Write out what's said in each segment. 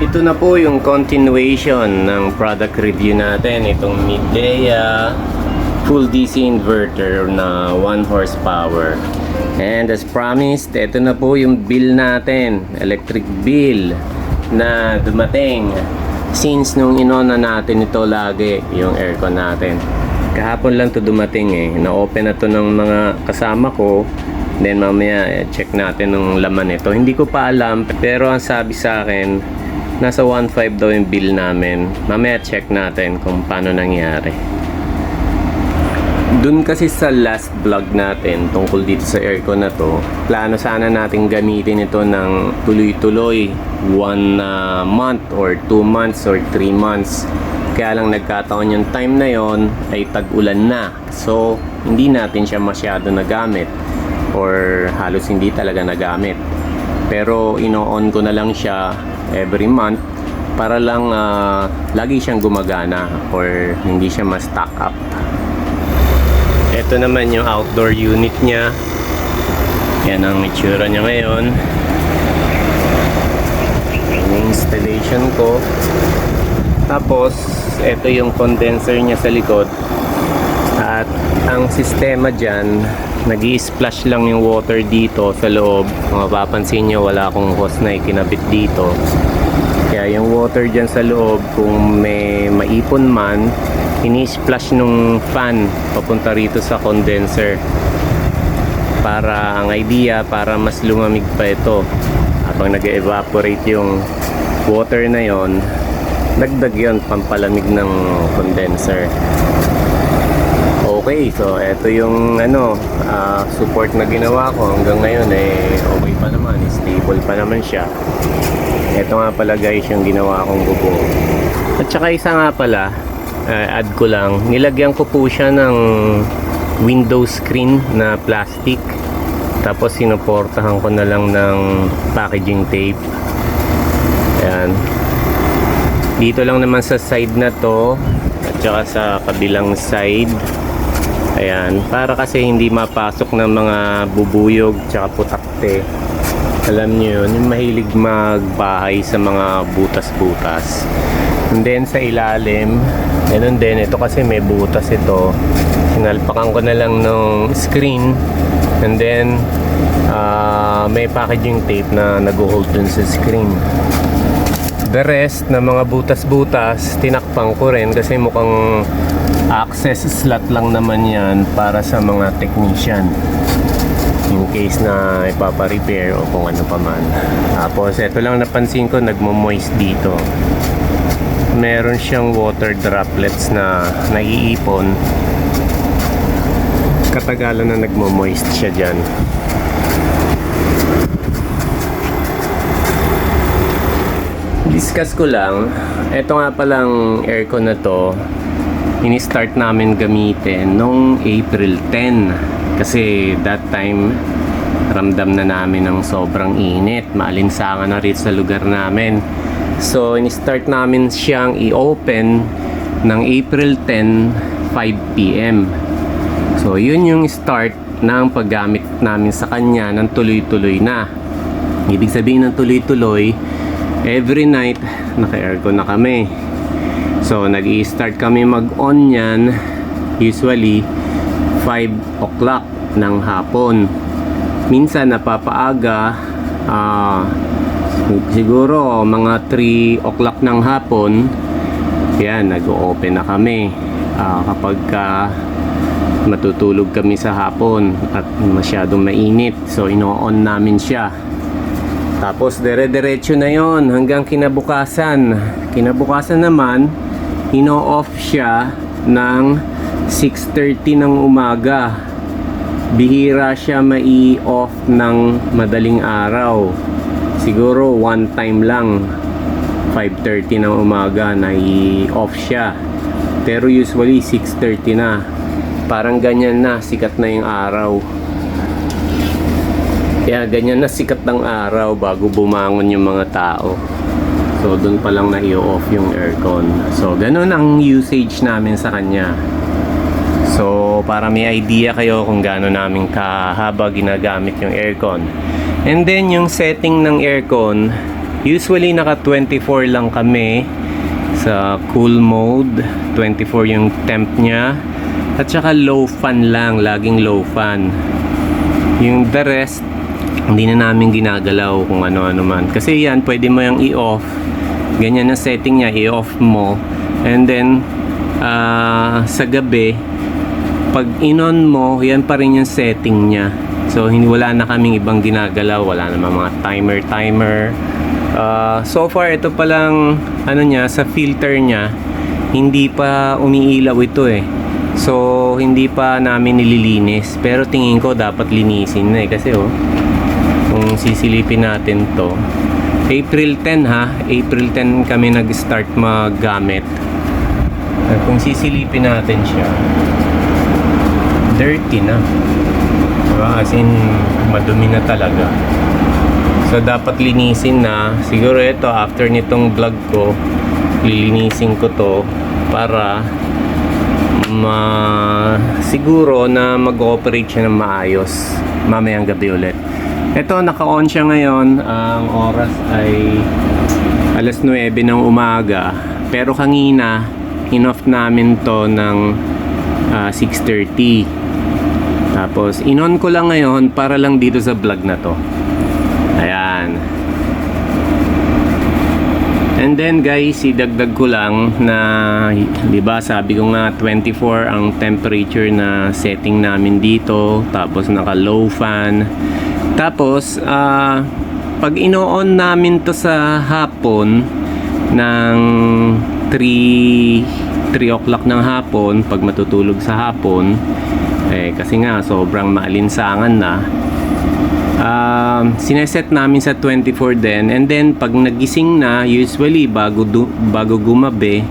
Ito na po yung continuation ng product review natin. Itong Midea full DC inverter na 1 horsepower. And as promised, ito na po yung bill natin, electric bill na dumating since nung inona natin ito lagi, yung aircon natin. Kahapon lang to dumating eh. Na-open na to ng mga kasama ko. Then mamaya check natin ng laman nito. Hindi ko pa alam, pero ang sabi sa akin nasa 1.5 daw yung bill namin. Mamaya check natin kung paano nangyari. Dun kasi sa last vlog natin tungkol dito sa aircon na to, plano sana natin gamitin ito ng tuloy-tuloy 1 month or 2 months or 3 months. Kaya lang nagkataon yung time na yon ay tag-ulan na. So hindi natin siya masyado nagamit or halos hindi talaga nagamit. Pero ino-on ko na lang siya every month para lang lagi siyang gumagana or hindi siya ma-stock up. Ito naman yung outdoor unit niya. Yan ang itsura niya ngayon. Yung installation ko. Tapos ito yung condenser niya sa likod. At ang sistema dyan, nag-i-splash lang yung water dito sa loob. Kung mapapansin nyo, wala akong hose na ikinabit dito. Kaya yung water dyan sa loob, kung may maipon man, ini-splash nung fan papunta rito sa condenser. Para ang idea, para mas lumamig pa ito. Habang nag-evaporate yung water na yon, dagdag yon pampalamig ng condenser. Okay, so ito yung support na ginawa ko hanggang ngayon okay pa naman, stable pa naman siya. Ito nga pala guys yung ginawa kong bubong. At saka isa nga pala, add ko lang, nilagyan ko po siya ng window screen na plastic. Tapos sinuportahan ko na lang ng packaging tape. Ayan. Dito lang naman sa side na to at saka sa kabilang side. Ayan, para kasi hindi mapasok ng mga bubuyog tsaka putakte. Alam nyo yun, yung mahilig magbahay sa mga butas-butas. And then sa ilalim, ganun din, ito kasi may butas ito. Sinalpakan ko na lang ng screen. And then may packaging tape na nag-hold dun sa screen. The rest na mga butas-butas, tinakpang ko rin kasi mukhang access slot lang naman yan para sa mga technician in case na ipapa-repair o kung ano pa man. Tapos ito lang napansin ko, nagmo-moist dito. Meron siyang water droplets na naiipon. Katagalan na nagmo-moist siya dyan. Discuss ko lang, ito nga palang aircon na to, ini-start namin gamitin nung April 10 kasi that time ramdam na namin ng sobrang init, maalinsangan na rin sa lugar namin. So ini-start namin siyang i-open ng April 10, 5 PM. So yun yung start ng paggamit namin sa kanya ng tuloy-tuloy na. Ibig sabihin ng tuloy-tuloy, every night naka-aircon na kami. So nag-i-start kami mag-on yan usually 5 o'clock ng hapon. Minsan napapaaga, siguro mga 3 o'clock ng hapon, yan, nag-open na kami. Kapag matutulog kami sa hapon at masyadong mainit, so ino-on namin siya. Tapos dire-diretso na yon hanggang kinabukasan. Kinabukasan naman, ino-off siya ng 6:30 ng umaga. Bihira siya mai-off ng madaling araw. Siguro one time lang, 5:30 ng umaga na i-off siya. Pero usually 6:30 na. Parang ganyan na, sikat na yung araw. Kaya ganyan na sikat ng araw bago bumangon yung mga tao. So doon pa lang na i-off yung aircon. So ganun ang usage namin sa kanya. So para may idea kayo kung gaano namin kahaba ginagamit yung aircon. And then yung setting ng aircon, Usually naka 24 lang kami sa cool mode. 24 yung temp niya. At saka low fan lang, laging low fan. Yung the rest, hindi na namin ginagalaw kung ano-ano man. Kasi yan, pwede mo yung i-off. Ganyan ang setting niya, i-off mo. And then, sa gabi, pag in-on mo, yan pa rin yung setting niya. So, wala na kaming ibang ginagalaw. Wala naman mga timer. So far, ito palang, ano niya, sa filter niya, hindi pa umiilaw ito eh. So, hindi pa namin nililinis. Pero tingin ko dapat linisin na eh. Kasi kung sisilipin natin to, April 10 ha. April 10 kami nag-start maggamit. At kung sisilipin natin siya, dirty na. Diba? As in, madumi na talaga. So, dapat linisin na. Siguro ito, after nitong vlog ko, lilinisin ko to para siguro na mag-ooperate siya ng maayos mamayang gabi ulit. Ito, naka-on siya ngayon. Ang oras ay alas 9 ng umaga. Pero kanina, in-off namin to ng 6:30. Tapos, in-on ko lang ngayon para lang dito sa vlog na to. Ayan. And then guys, idagdag ko lang na, di ba sabi ko nga 24 ang temperature na setting namin dito. Tapos naka low fan. Tapos, pag ino-on namin to sa hapon ng 3 o'clock ng hapon, pag matutulog sa hapon, kasi nga sobrang maalinsangan na, sineset namin sa 24 din. And then pag nagising na, usually bago gumabi,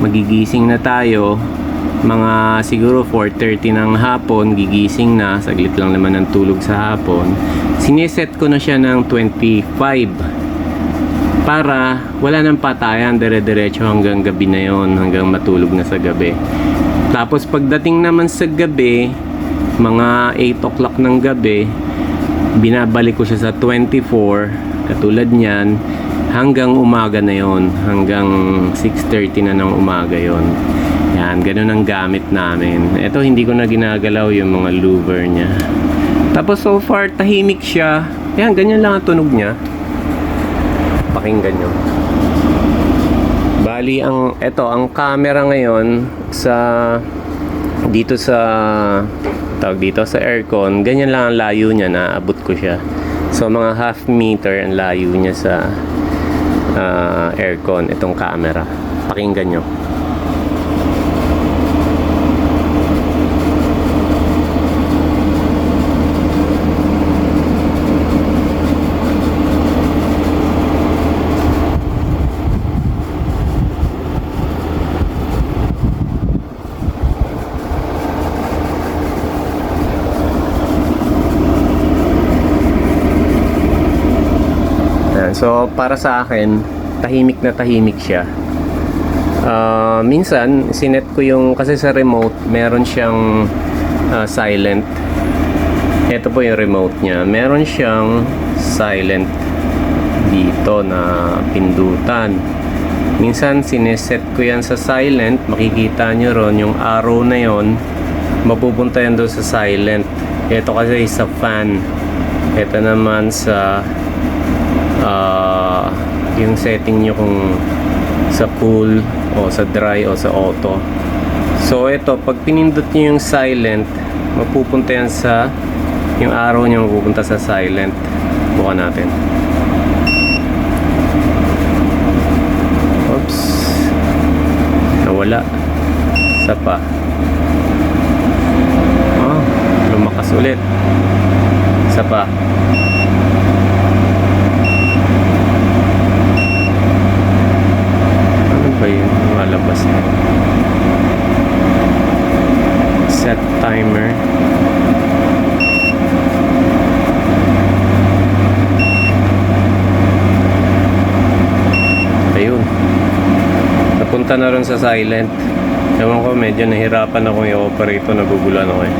magigising na tayo mga siguro 4:30 ng hapon, gigising na, saglit lang naman ang tulog sa hapon. Sineset ko na siya ng 25 para wala nang patayan, dire-diretso hanggang gabi na yon, hanggang matulog na sa gabi. Tapos pagdating naman sa gabi, mga 8 o'clock ng gabi, binabalik ko siya sa 24 katulad niyan hanggang umaga na yon, hanggang 6:30 na ng umaga yon. Yan, ganun ang gamit namin. Ito, hindi ko na ginagalaw yung mga louver niya. Tapos so far tahimik siya. Yan, ganyan lang ang tunog niya. Pakinggan nyo. Bali, ang camera ngayon sa dito sa aircon, ganyan lang ang layo niya, naabot ko siya. So mga half meter ang layo niya sa aircon, itong camera. Pakinggan nyo. So para sa akin, tahimik na tahimik siya. Minsan sinet ko yung, kasi sa remote meron siyang silent. Ito po yung remote niya, meron siyang silent dito na pindutan. Minsan sineset ko yan sa silent, makikita nyo ron yung arrow na yon, mapupunta yan doon sa silent. Ito kasi sa fan, ito naman sa yung setting nyo kung sa cool o sa dry o sa auto. So ito, pag pinindot nyo yung silent, mapupunta yan sa, yung arrow nyo mapupunta sa silent. Bukan natin. Oops, nawala. Isa pa. Lumakas ulit. Isa pa. Ba yun? Malabas na. Set timer. Ayun. Napunta na rin sa silent. Ewan ko, medyo nahirapan ako yung operator, nagugulan ako eh.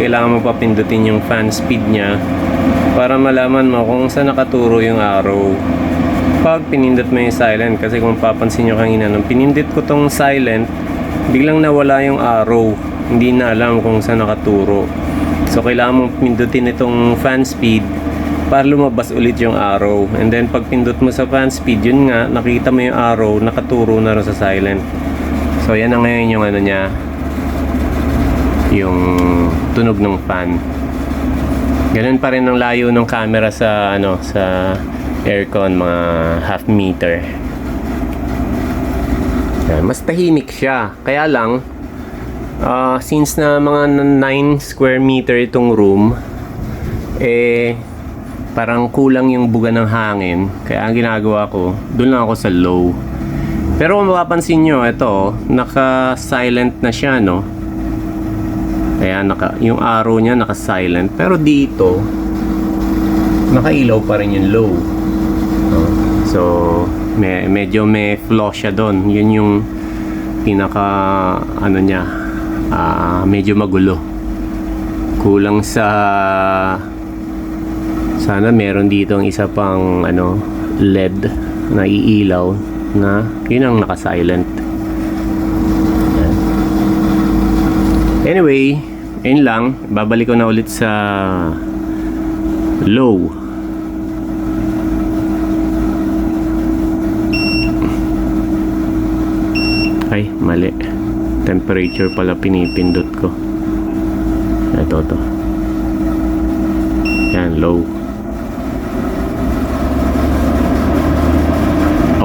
Kailangan mo pa pindutin yung fan speed niya para malaman mo kung saan nakaturo yung arrow. pag pinindot mo yung silent. Kasi kung papansin nyo kanina, nung pinindot ko tong silent, biglang nawala yung arrow. Hindi na alam kung saan nakaturo. So kailangan mong pindutin itong fan speed para lumabas ulit yung arrow. And then pag pindot mo sa fan speed, yun nga, nakita mo yung arrow, nakaturo na rin sa silent. So yan na ngayon yung ano niya, yung tunog ng fan. Ganun pa rin ang layo ng camera sa ano, sa aircon, mga half meter. Yan, mas tahimik siya. Kaya lang since na mga 9 square meter itong room, parang kulang yung buga ng hangin. Kaya ang ginagawa ko, doon lang ako sa low. Pero kung mapapansin nyo, ito, naka-silent na siya, no? Kaya yung arrow niya naka-silent. Pero dito, nakailaw pa rin yung low. So, medyo may flaw siya doon. Yun yung pinaka, ano niya, medyo magulo. Kulang sa, sana meron dito ang isa pang ano, LED na iilaw na yun ang naka-silent. Anyway, yun lang. Babalik ko na ulit sa low. Ay, mali. Temperature pala pinipindot ko. Ito to. Yan, low.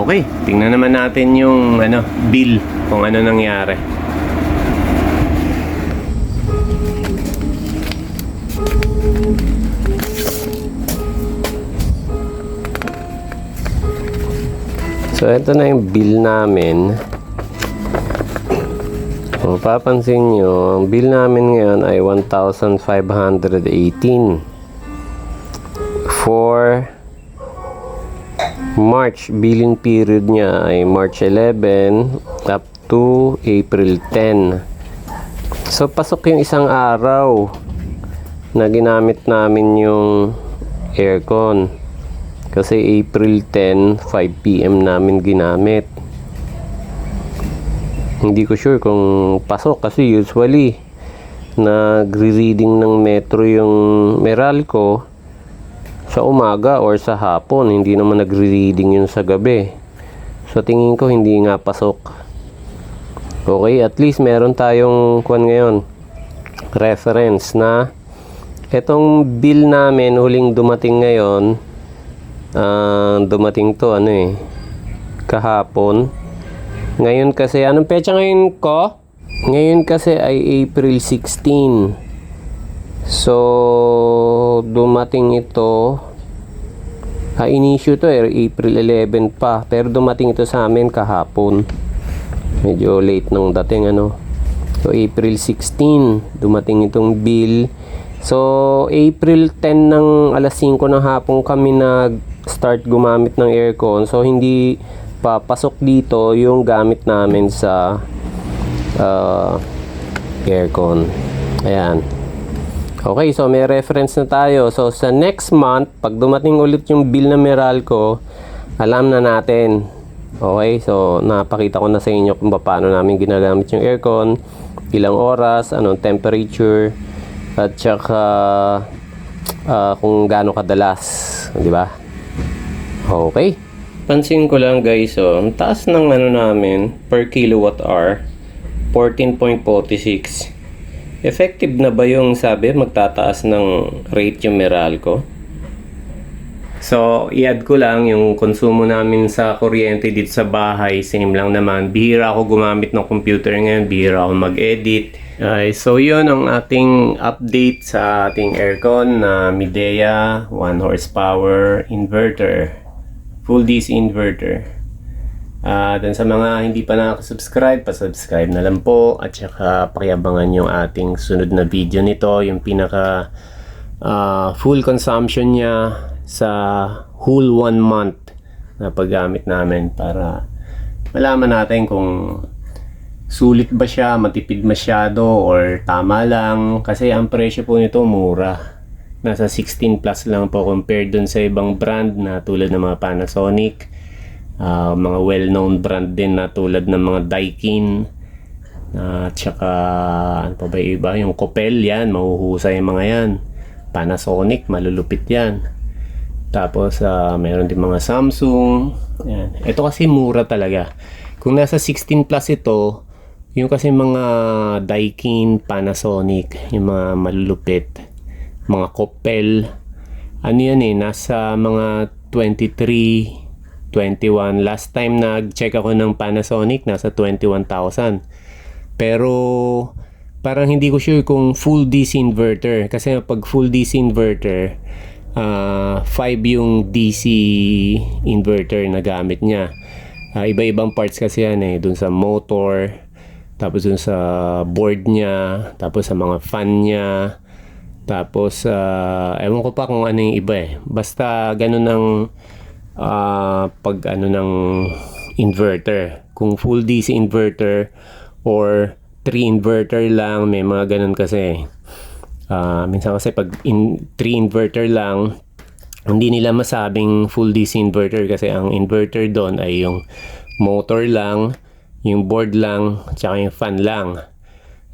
Okay, tingnan naman natin yung ano, bill, kung ano nangyari. So, ito na yung bill namin. Kung papansin nyo, ang bill namin ngayon ay 1,518 for March. Billing period niya ay March 11 up to April 10. So, pasok yung isang araw na ginamit namin yung aircon. Kasi April 10, 5 PM namin ginamit. Hindi ko sure kung pasok kasi usually nagre-reading ng Metro yung Meralco sa umaga or sa hapon. Hindi naman nagre-reading yun sa gabi. So tingin ko hindi nga pasok. Okay, at least meron tayong kuwan ngayon, reference na etong bill namin huling dumating ngayon. Dumating to kahapon. Ngayon kasi, anong petsa ngayon ko? Ngayon kasi ay April 16. So, dumating ito, in-issue to April 11 pa. Pero dumating ito sa amin kahapon. Medyo late nung dating So, April 16, dumating itong bill. So, April 10 ng alas 5 ng hapon kami start gumamit ng aircon. So, hindi papasok dito yung gamit namin sa aircon. Ayan. Okay, so may reference na tayo. So, sa next month, pag dumating ulit yung bill na Meralco, alam na natin. Okay, so napakita ko na sa inyo kung paano namin ginagamit yung aircon, ilang oras, anong temperature, at saka kung gaano kadalas, di ba? Okay. Pansin ko lang guys, ang taas ng namin per kilowatt hour, 14.46. Effective na ba yung sabi magtataas ng rate yung Meralco? So, i-add ko lang yung konsumo namin sa kuryente dito sa bahay. Same lang naman. Bihira ako gumamit ng computer ngayon. Bihira ako mag-edit. So, yun ang ating update sa ating aircon na Midea 1 horsepower inverter. Full DC inverter. Then sa mga hindi pa nakasubscribe, pa-subscribe na lang po. At saka pakiabangan yung ating sunod na video nito. Yung pinaka full consumption niya sa whole 1 month na paggamit namin para malaman natin kung sulit ba siya, matipid masyado or tama lang. Kasi ang presyo po nito mura. Nasa 16 plus lang po compared dun sa ibang brand na tulad ng mga Panasonic, Mga well-known brand din na tulad ng mga Daikin, at saka ano pa ba iba, yung Copel, yan mahuhusay yung mga yan. Panasonic, malulupit yan. Tapos meron din mga Samsung. Yan. Ito kasi mura talaga. Kung nasa 16 plus ito, yung kasi mga Daikin, Panasonic, yung mga malulupit, mga Copel, ano yan nasa mga 23, 21. Last time nag-check ako ng Panasonic, nasa 21,000. Pero parang hindi ko sure kung full DC inverter. Kasi pag full DC inverter, 5 yung DC inverter na gamit niya. Iba-ibang parts kasi yan dun sa motor, tapos dun sa board niya, tapos sa mga fan niya, tapos ewan ko pa kung ano yung iba basta ganun ang pag ano ng inverter, kung full DC inverter or 3 inverter lang, may mga ganun kasi. Minsan kasi pag 3 inverter lang, hindi nila masabing full DC inverter kasi ang inverter doon ay yung motor lang, yung board lang, tsaka yung fan lang.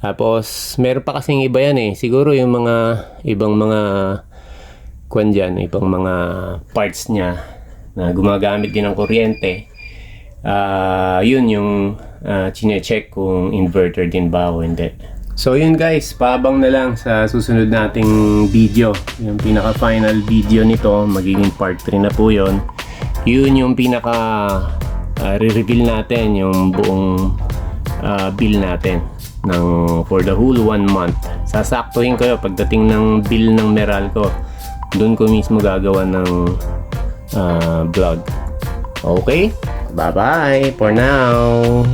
Tapos meron pa kasing iba yan siguro yung mga ibang mga kwan dyan, ibang mga parts niya na gumagamit din ng kuryente. Yun yung chine-check kung inverter din ba o hindi. So yun guys, paabang na lang sa susunod nating video. Yung pinaka final video nito, magiging part 3 na po yun. Yun yung pinaka re-reveal natin yung buong bill natin for the whole 1 month. Sasaktuhin ko yun pagdating ng bill ng Meralco. Doon ko mismo gagawa ng vlog. Okay? Bye-bye for now.